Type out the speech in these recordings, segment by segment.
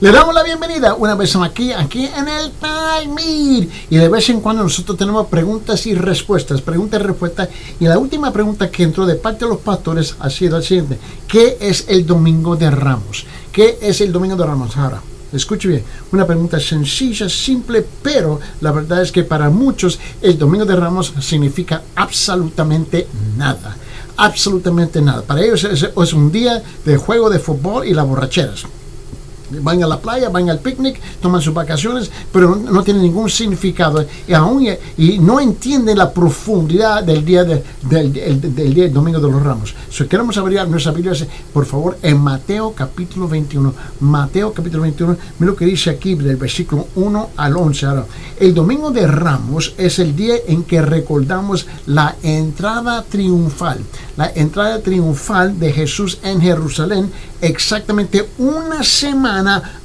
Le damos la bienvenida una vez más aquí en el Talmud. Y de vez en cuando nosotros tenemos preguntas y respuestas. Y la última pregunta que entró de parte de los pastores ha sido la siguiente. ¿Qué es el Domingo de Ramos? ¿Qué es el Domingo de Ramos? Ahora, escuche bien. Una pregunta sencilla, simple, pero la verdad es que para muchos el Domingo de Ramos significa absolutamente nada. Absolutamente nada. Para ellos es un día de juego de fútbol y las borracheras. Van a la playa, van al picnic, toman sus vacaciones, pero no tienen ningún significado y no entienden la profundidad del día del Domingo de los Ramos. Si queremos abrir nuestra Biblia, por favor, en Mateo capítulo 21. Mateo capítulo 21, mira lo que dice aquí del versículo 1 al 11. Ahora, el Domingo de Ramos es el día en que recordamos la entrada triunfal de Jesús en Jerusalén, exactamente una semana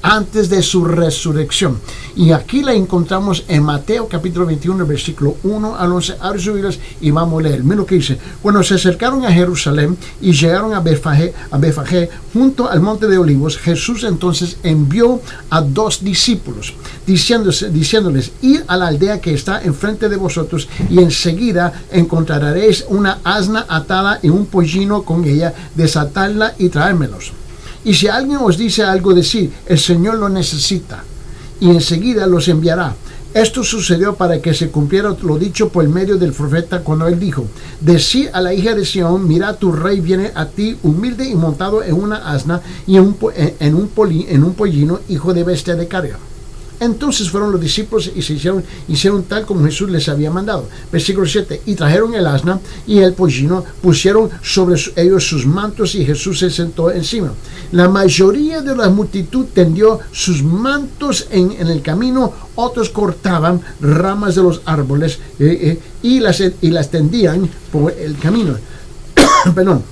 antes de su resurrección. Y aquí la encontramos en Mateo capítulo 21, versículo 1 al 11. Abre sus Biblias y vamos a leer. Mira lo que dice. Cuando se acercaron a Jerusalén y llegaron a Betfagé junto al monte de Olivos, Jesús entonces envió a 2 discípulos, diciéndoles: id a la aldea que está enfrente de vosotros, y enseguida encontraréis una asna atada y un pollino con ella, desatadla y traérmelos. Y si alguien os dice algo, decid: el Señor lo necesita, y enseguida los enviará. Esto sucedió para que se cumpliera lo dicho por medio del profeta, cuando él dijo: decid a la hija de Sión, mira, tu rey viene a ti humilde y montado en una asna y en un pollino, hijo de bestia de carga. Entonces fueron los discípulos y se hicieron tal como Jesús les había mandado. Versículo 7. Y trajeron el asna y el pollino, pusieron sobre ellos sus mantos, y Jesús se sentó encima. La mayoría de la multitud tendió sus mantos en el camino, otros cortaban ramas de los árboles y las tendían por el camino. Perdón.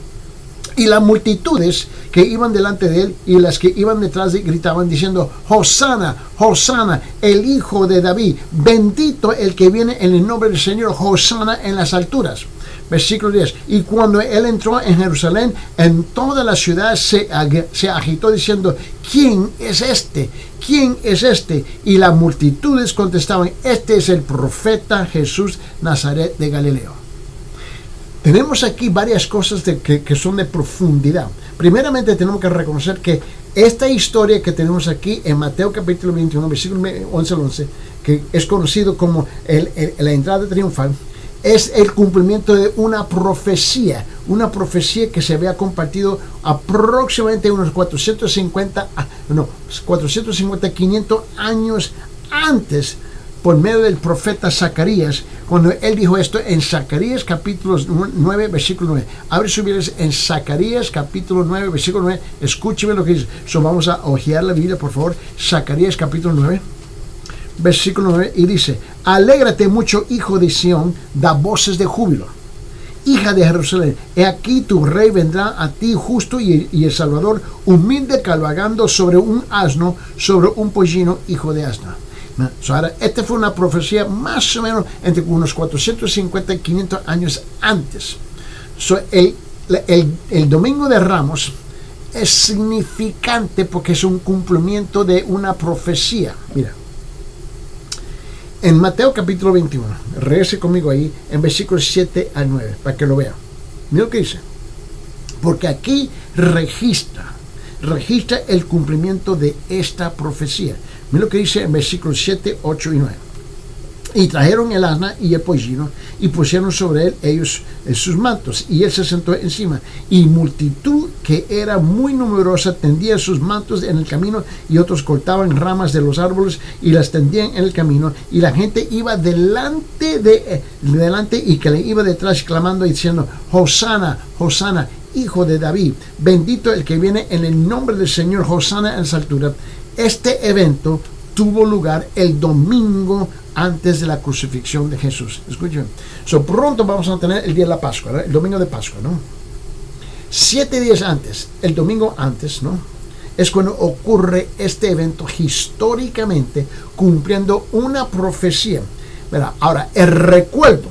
Y las multitudes que iban delante de él y las que iban detrás de él gritaban diciendo: Hosana, Hosana, el hijo de David, bendito el que viene en el nombre del Señor, Hosana en las alturas. Versículo 10. Y cuando él entró en Jerusalén, en toda la ciudad se agitó diciendo: ¿quién es este? ¿Quién es este? Y las multitudes contestaban: este es el profeta Jesús Nazaret de Galileo. Tenemos aquí varias cosas que son de profundidad. Primeramente tenemos que reconocer que esta historia que tenemos aquí en Mateo capítulo 21, versículo 11 al 11, que es conocido como la entrada triunfal, es el cumplimiento de una profecía que se había compartido aproximadamente unos 500 años antes, por medio del profeta Zacarías, cuando él dijo esto en Zacarías capítulo 9, versículo 9. Abre su Biblia en Zacarías capítulo 9, versículo 9. Escúcheme lo que dice. Vamos a hojear la Biblia, por favor. Zacarías capítulo 9, versículo 9. Y dice: alégrate mucho, hijo de Sión, da voces de júbilo, hija de Jerusalén. He aquí tu rey vendrá a ti, justo y el Salvador, humilde, cabalgando sobre un asno, sobre un pollino, hijo de asna. Ahora, esta fue una profecía más o menos entre unos 450 y 500 años antes. El Domingo de Ramos es significante porque es un cumplimiento de una profecía. Mira, en Mateo capítulo 21, regrese conmigo ahí, en versículos 7 al 9, para que lo vea. Mira lo que dice. Porque aquí registra el cumplimiento de esta profecía. Mira lo que dice en versículos 7, 8 y 9. Y trajeron el asna y el pollino, y pusieron sobre él ellos sus mantos, y él se sentó encima. Y multitud que era muy numerosa tendía sus mantos en el camino, y otros cortaban ramas de los árboles y las tendían en el camino. Y la gente iba delante y que le iba detrás, clamando y diciendo: Hosana, Hosana, hijo de David, bendito el que viene en el nombre del Señor, Hosana en las alturas. Este evento tuvo lugar el domingo antes de la crucifixión de Jesús. Escuchen. Pronto vamos a tener el día de la Pascua, ¿verdad? El domingo de Pascua, ¿no? 7 días antes, el domingo antes, ¿no? Es cuando ocurre este evento históricamente, cumpliendo una profecía, ¿verdad? Ahora, el recuerdo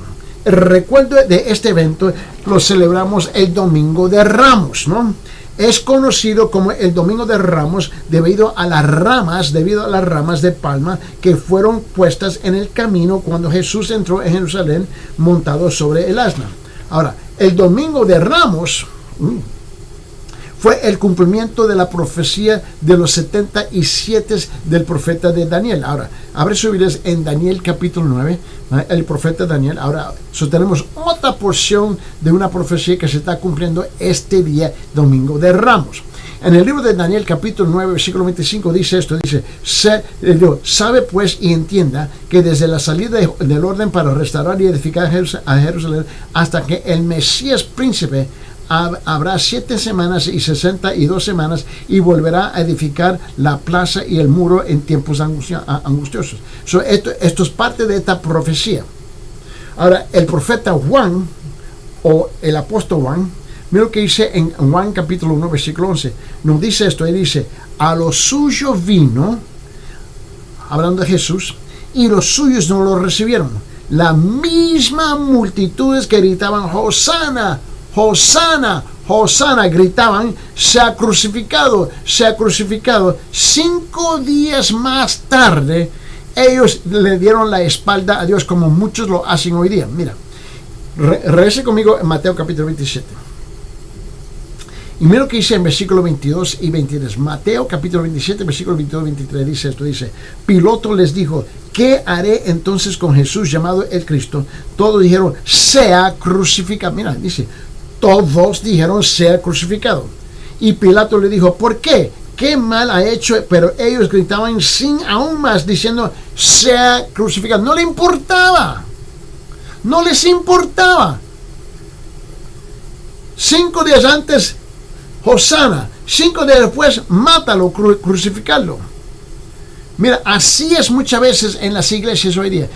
de este evento lo celebramos el Domingo de Ramos, ¿no? Es conocido como el Domingo de Ramos debido a las ramas de palma que fueron puestas en el camino cuando Jesús entró en Jerusalén montado sobre el asna. Ahora, el Domingo de Ramos fue el cumplimiento de la profecía de los 77 del profeta de Daniel. Ahora, abre sus Biblias en Daniel capítulo 9, el profeta Daniel. Ahora, tenemos otra porción de una profecía que se está cumpliendo este día, Domingo de Ramos. En el libro de Daniel capítulo 9, versículo 25 dice esto, dice, sabe pues y entienda que desde la salida del orden para restaurar y edificar a Jerusalén hasta que el Mesías príncipe habrá 7 semanas y 62 semanas y volverá a edificar la plaza y el muro en tiempos angustiosos. Esto es parte de esta profecía. Ahora, el profeta Juan, o el apóstol Juan, mira lo que dice en Juan capítulo 1, versículo 11. Nos dice esto, él dice, a lo suyo vino, hablando de Jesús, y los suyos no lo recibieron. La misma multitudes que gritaban, Hosana, Hosana, Hosana, gritaban, se ha crucificado, se ha crucificado. 5 días más tarde, ellos le dieron la espalda a Dios como muchos lo hacen hoy día. Mira, regrese conmigo en Mateo capítulo 27. Y mira lo que dice en versículo 22 y 23. Mateo capítulo 27, versículo 22 y 23 dice esto, dice, Pilato les dijo, ¿qué haré entonces con Jesús llamado el Cristo? Todos dijeron, sea crucificado. Mira, dice, todos dijeron, sea crucificado. Y Pilato le dijo, ¿por qué? ¿Qué mal ha hecho? Pero ellos gritaban sin aún más, diciendo, sea crucificado. No le importaba. No les importaba. 5 días antes, Hosana. 5 días después, mátalo, crucificarlo. Mira, así es muchas veces en las iglesias hoy día.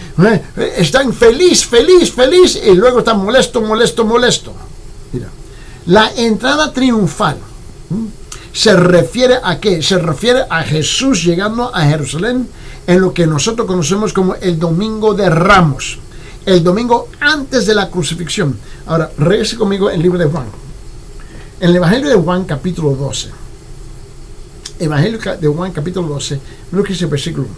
Están feliz, y luego están molesto. Mira, la entrada triunfal se refiere a qué? Se refiere a Jesús llegando a Jerusalén en lo que nosotros conocemos como el Domingo de Ramos, el domingo antes de la crucifixión. Ahora, regrese conmigo en el libro de Juan. En el Evangelio de Juan capítulo 12. Evangelio de Juan capítulo 12, lo que dice el versículo 1.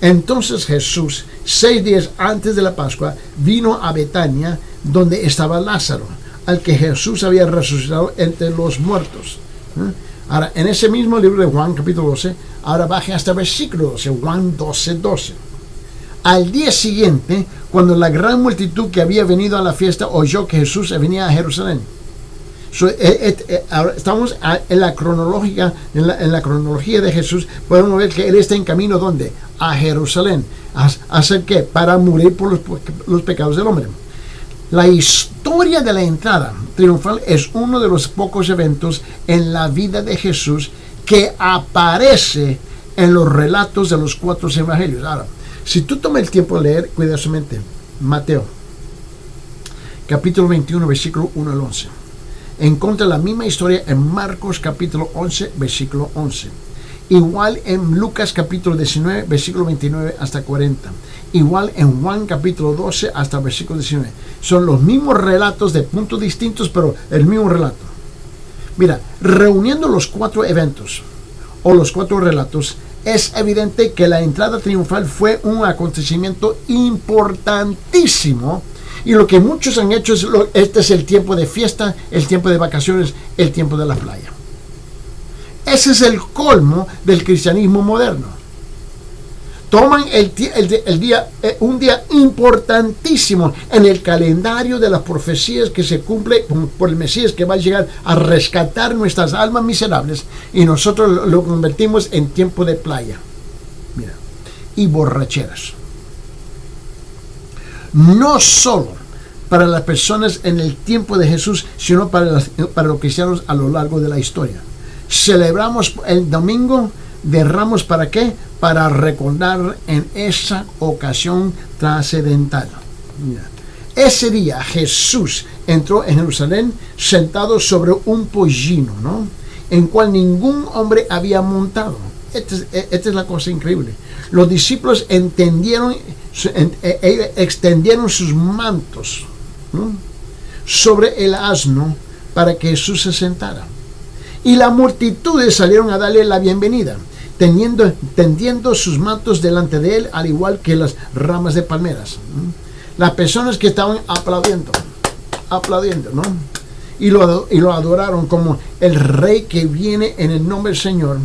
Entonces Jesús, 6 días antes de la Pascua, vino a Betania, donde estaba Lázaro, al que Jesús había resucitado entre los muertos. Ahora, en ese mismo libro de Juan capítulo 12, ahora baje hasta el versículo 12, Juan 12, 12. Al día siguiente, cuando la gran multitud que había venido a la fiesta oyó que Jesús venía a Jerusalén. Estamos en la cronología de Jesús. Podemos ver que él está en camino, ¿dónde? A Jerusalén. ¿A hacer qué? Para morir por los pecados del hombre. La historia de la entrada triunfal es uno de los pocos eventos en la vida de Jesús que aparece en los relatos de los 4 evangelios. Ahora, si tú tomas el tiempo de leer cuidadosamente Mateo capítulo 21 versículo 1 al 11, encuentra la misma historia en Marcos capítulo 11 versículo 11, igual en Lucas capítulo 19 versículo 29 hasta 40, igual en Juan capítulo 12 hasta versículo 19. Son los mismos relatos de puntos distintos, pero el mismo relato. Mira, reuniendo los 4 eventos o los 4 relatos, es evidente que la entrada triunfal fue un acontecimiento importantísimo. Y lo que muchos han hecho es, este es el tiempo de fiesta, el tiempo de vacaciones, el tiempo de la playa. Ese es el colmo del cristianismo moderno. Toman un día importantísimo en el calendario de las profecías que se cumple por el Mesías que va a llegar a rescatar nuestras almas miserables, y nosotros lo convertimos en tiempo de playa. Mira, y borracheras. No solo para las personas en el tiempo de Jesús, sino para los cristianos a lo largo de la historia. Celebramos el Domingo de Ramos, ¿para qué? Para recordar en esa ocasión trascendental. Mira, ese día Jesús entró en Jerusalén sentado sobre un pollino, ¿no? En cual ningún hombre había montado. Esta es la cosa increíble. Los discípulos extendieron sus mantos, ¿no?, sobre el asno para que Jesús se sentara. Y las multitudes salieron a darle la bienvenida, tendiendo sus mantos delante de él, al igual que las ramas de palmeras. Las personas que estaban aplaudiendo, ¿no? Y lo adoraron como el rey que viene en el nombre del Señor,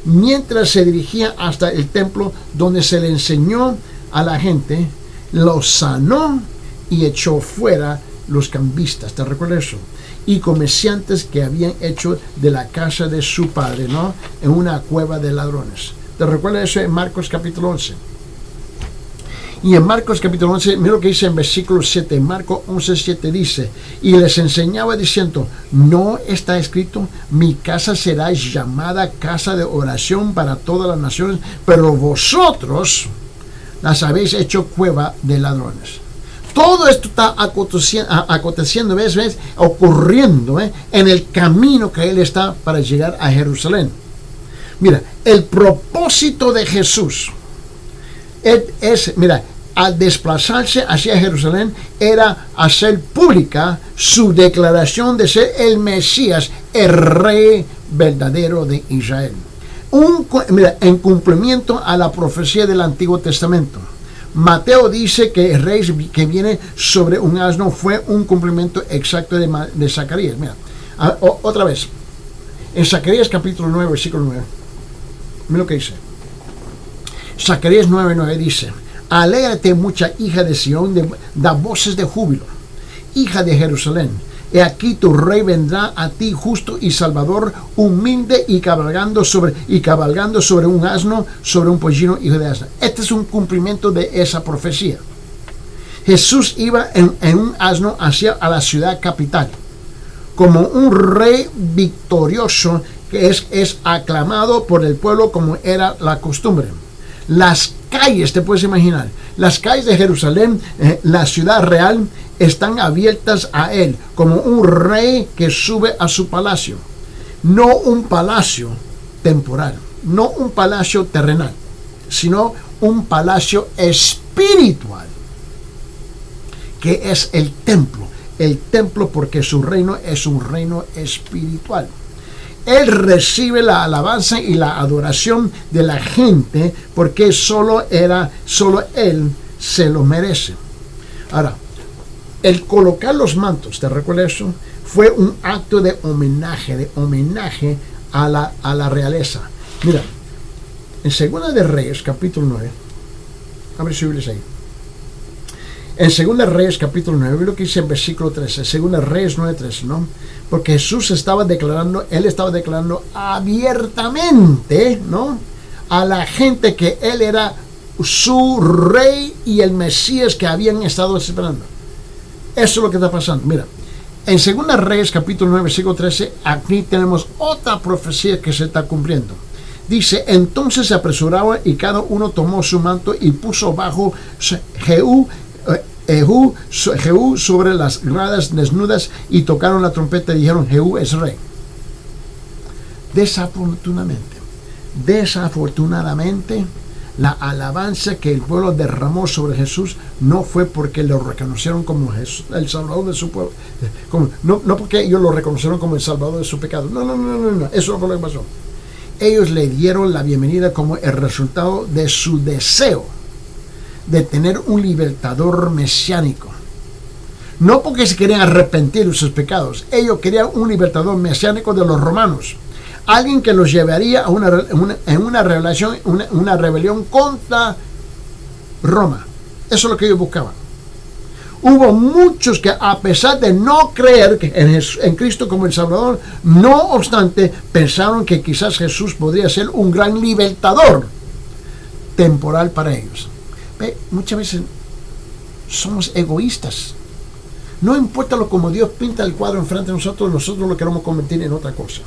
mientras se dirigía hasta el templo donde se le enseñó a la gente, lo sanó y echó fuera los cambistas, ¿te recuerdas eso? Y comerciantes que habían hecho de la casa de su padre, ¿no?, en una cueva de ladrones. ¿Te recuerdas eso en Marcos capítulo 11? Y en Marcos capítulo 11, mira lo que dice en versículo 7, Marcos 11, 7 dice, y les enseñaba diciendo, ¿no está escrito, mi casa será llamada casa de oración para todas las naciones, pero vosotros las habéis hecho cueva de ladrones? Todo esto está aconteciendo, ¿ves? Ocurriendo en el camino que él está para llegar a Jerusalén. Mira, el propósito de Jesús al desplazarse hacia Jerusalén, era hacer pública su declaración de ser el Mesías, el rey verdadero de Israel. En cumplimiento a la profecía del Antiguo Testamento. Mateo dice que el rey que viene sobre un asno fue un cumplimiento exacto de Zacarías. Mira, otra vez, en Zacarías capítulo 9, versículo 9, mira lo que dice. Zacarías 9:9 dice, alégrate mucha hija de Sión, da voces de júbilo, hija de Jerusalén. He aquí tu rey vendrá a ti justo y salvador, humilde y cabalgando sobre un asno, sobre un pollino, hijo de asna. Este es un cumplimiento de esa profecía. Jesús iba en un asno hacia a la ciudad capital, como un rey victorioso que es aclamado por el pueblo como era la costumbre. Las calles, te puedes imaginar, las calles de Jerusalén, la ciudad real, están abiertas a él como un rey que sube a su palacio. No un palacio temporal, no un palacio terrenal, sino un palacio espiritual, que es el templo. El templo porque su reino es un reino espiritual. Él recibe la alabanza y la adoración de la gente porque solo él se lo merece. Ahora, el colocar los mantos, ¿te recuerdas eso? Fue un acto de homenaje a la realeza. Mira, en Segunda de Reyes, capítulo 9, a ver si Biblia ahí. En Segunda de Reyes, capítulo 9, ve lo que dice en versículo 13, Segunda de Reyes 9:13, ¿no? Porque Jesús estaba declarando abiertamente, ¿no?, a la gente que él era su rey y el Mesías que habían estado esperando. Eso es lo que está pasando. Mira, en Segunda Reyes capítulo 9 versículo 13, aquí tenemos otra profecía que se está cumpliendo. Dice, entonces se apresuraban y cada uno tomó su manto y puso bajo Jehú sobre las gradas desnudas y tocaron la trompeta y dijeron, Jehú es rey. Desafortunadamente, la alabanza que el pueblo derramó sobre Jesús no fue porque lo reconocieron como Jesús, el Salvador de su pueblo, no porque ellos lo reconocieron como el Salvador de su pecado. No, eso no fue lo que pasó. Ellos le dieron la bienvenida como el resultado de su deseo de tener un libertador mesiánico. No porque se querían arrepentir de sus pecados, ellos querían un libertador mesiánico de los romanos. Alguien que los llevaría a una rebelión contra Roma. Eso es lo que ellos buscaban. Hubo muchos que, a pesar de no creer en Cristo como el Salvador, no obstante, pensaron que quizás Jesús podría ser un gran libertador temporal para ellos. Muchas veces somos egoístas. No importa como Dios pinta el cuadro enfrente de nosotros lo queremos convertir en otra cosa.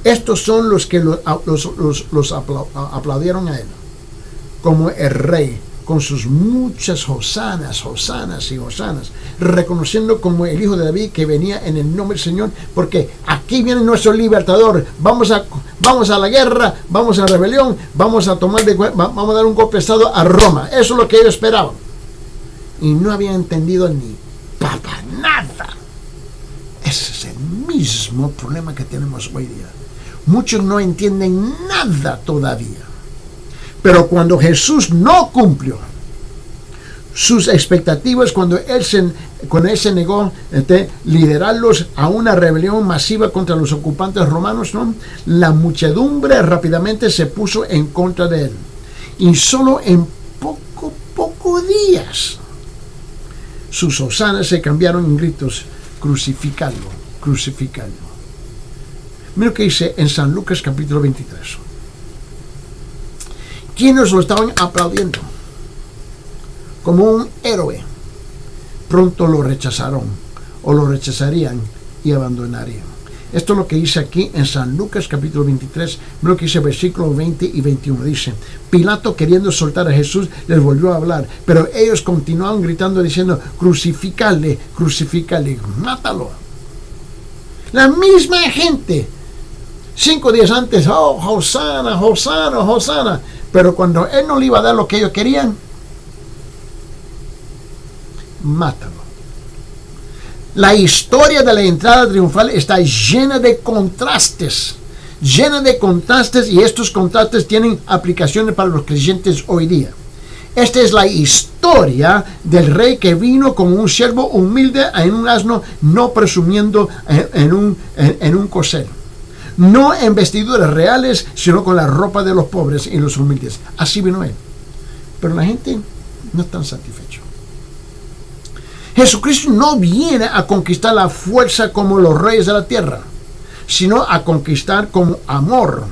Estos son los que los aplaudieron a él como el rey, con sus muchas hosanas, reconociendo como el hijo de David que venía en el nombre del Señor, porque aquí viene nuestro libertador. Vamos a la guerra, vamos a la rebelión, vamos a dar un golpe de estado a Roma. Eso es lo que ellos esperaban. Y no habían entendido ni nada. Ese es el mismo problema que tenemos hoy día. Muchos no entienden nada todavía. Pero cuando Jesús no cumplió sus expectativas, cuando él se negó liderarlos a una rebelión masiva contra los ocupantes romanos, ¿no? La muchedumbre rápidamente se puso en contra de él. Y solo en pocos días sus hosanas se cambiaron en gritos: crucificarlo, crucificarlo. Mira lo que dice en San Lucas capítulo 23. ¿Quiénes lo estaban aplaudiendo como un héroe? Pronto lo rechazaron o lo rechazarían y abandonarían. Esto es lo que dice aquí en San Lucas capítulo 23, lo que dice versículos 20 y 21. Dice: Pilato, queriendo soltar a Jesús, les volvió a hablar, pero ellos continuaban gritando diciendo: crucificadle, crucificadle, mátalo. La misma gente 5 días antes: oh, Hosana, Hosana, Hosana. Pero cuando él no le iba a dar lo que ellos querían, mátalo. La historia de la entrada triunfal está llena de contrastes, y estos contrastes tienen aplicaciones para los creyentes hoy día. Esta es la historia del rey que vino como un siervo humilde en un asno, no presumiendo en un corcel. No en vestiduras reales, sino con la ropa de los pobres y los humildes. Así vino él. Pero la gente no está satisfecha. Jesucristo no viene a conquistar la fuerza como los reyes de la tierra, sino a conquistar con amor,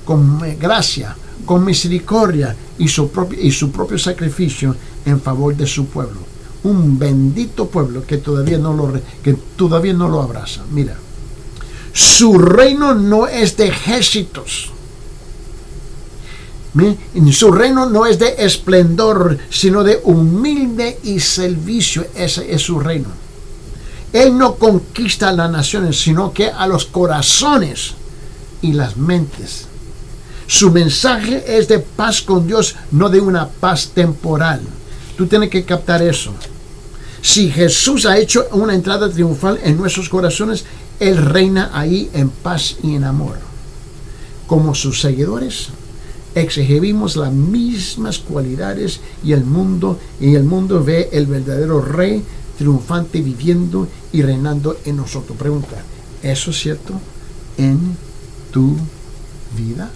con gracia, con misericordia y su propio sacrificio en favor de su pueblo. Un bendito pueblo que todavía no lo abraza. Mira, su reino no es de ejércitos. Su reino no es de esplendor, sino de humilde y servicio. Ese es su reino. Él no conquista a las naciones, sino que a los corazones y las mentes. Su mensaje es de paz con Dios, no de una paz temporal. Tú tienes que captar eso. Si Jesús ha hecho una entrada triunfal en nuestros corazones, Él reina ahí en paz y en amor. Como sus seguidores, exhibimos las mismas cualidades y el mundo ve el verdadero rey triunfante viviendo y reinando en nosotros. Pregunta: ¿eso es cierto en tu vida?